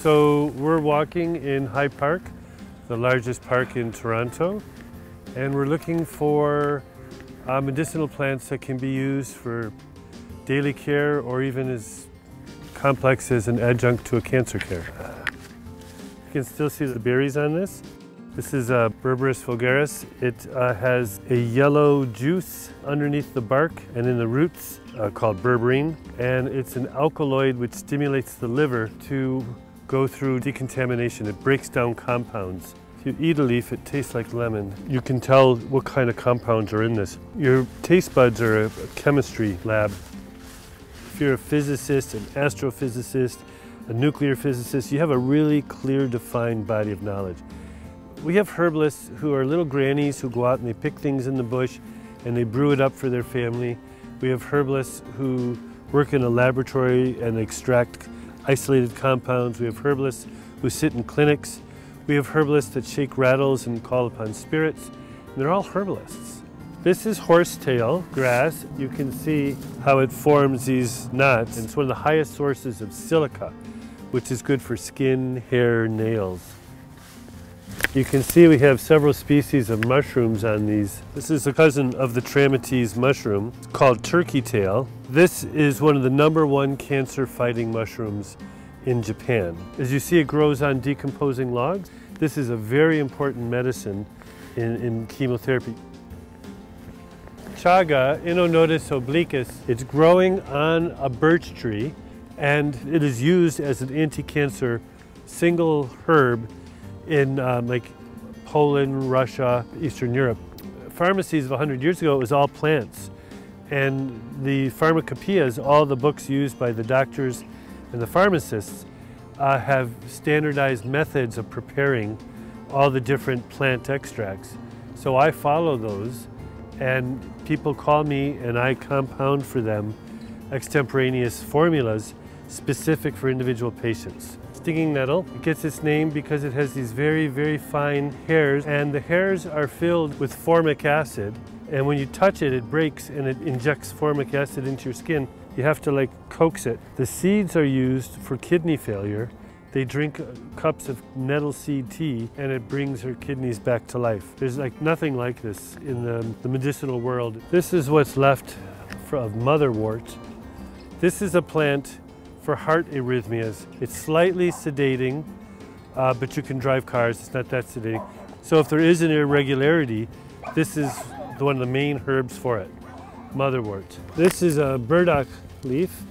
So we're walking in High Park, the largest park in Toronto, and we're looking for medicinal plants that can be used for daily care or even as complex as an adjunct to a cancer care. You can still see the berries on this. This is Berberis vulgaris. It has a yellow juice underneath the bark and in the roots called berberine, and it's an alkaloid which stimulates the liver to go through decontamination. It breaks down compounds. If you eat a leaf, it tastes like lemon. You can tell what kind of compounds are in this. Your taste buds are a chemistry lab. If you're a physicist, an astrophysicist, a nuclear physicist, you have a really clear, defined body of knowledge. We have herbalists who are little grannies who go out and they pick things in the bush and they brew it up for their family. We have herbalists who work in a laboratory and extract isolated compounds. We have herbalists who sit in clinics. We have herbalists that shake rattles and call upon spirits. And they're all herbalists. This is horsetail grass. You can see how it forms these knots. And it's one of the highest sources of silica, which is good for skin, hair, nails. You can see we have several species of mushrooms on these. This is a cousin of the Trametes mushroom. It's called turkey tail. This is one of the #1 cancer-fighting mushrooms in Japan. As you see, it grows on decomposing logs. This is a very important medicine in chemotherapy. Chaga, Inonotus obliquus, it's growing on a birch tree, and it is used as an anti-cancer single herb in like Poland, Russia, Eastern Europe. Pharmacies of 100 years ago, it was all plants. And the pharmacopoeias, all the books used by the doctors and the pharmacists, have standardized methods of preparing all the different plant extracts. So I follow those, and people call me and I compound for them extemporaneous formulas specific for individual patients. Stinging nettle, it gets its name because it has these very, very fine hairs, and the hairs are filled with formic acid, and when you touch it, it breaks and it injects formic acid into your skin. You have to like coax it. The seeds are used for kidney failure. They drink cups of nettle seed tea and it brings her kidneys back to life. There's like nothing like this in the medicinal world. This is what's left of Motherwort. This is a plant for heart arrhythmias. It's slightly sedating, but you can drive cars. It's not that sedating. So if there is an irregularity, this is one of the main herbs for it, Motherwort. This is a burdock leaf.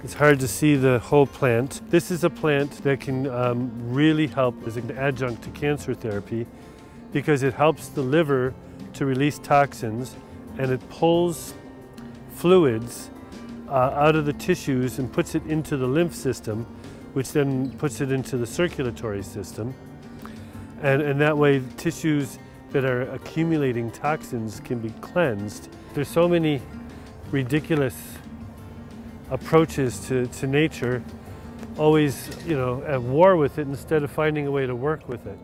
It's hard to see the whole plant. This is a plant that can really help as an adjunct to cancer therapy because it helps the liver to release toxins and it pulls fluids out of the tissues and puts it into the lymph system, which then puts it into the circulatory system. And that way tissues that are accumulating toxins can be cleansed. There's so many ridiculous approaches to nature, always, at war with it instead of finding a way to work with it.